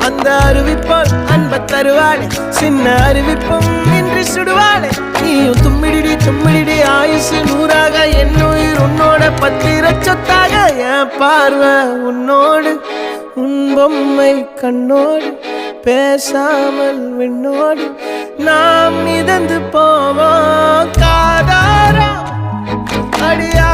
அந்த அறிவிப்போல் அன்ப தருவாளே சின்ன அறிவிப்பும் இன்றி சுடுவாளே நீயும் தும்மிடி ஆயுசு நூறாக என் உயிர் உன்னோட பத்திர சொத்தாக என் பார்வை உன்னோடு உன் பொம்மை கண்ணோடு பேசாமல் விண்ணோடு நாம் மிதந்து போவோம் காதாரா அடியா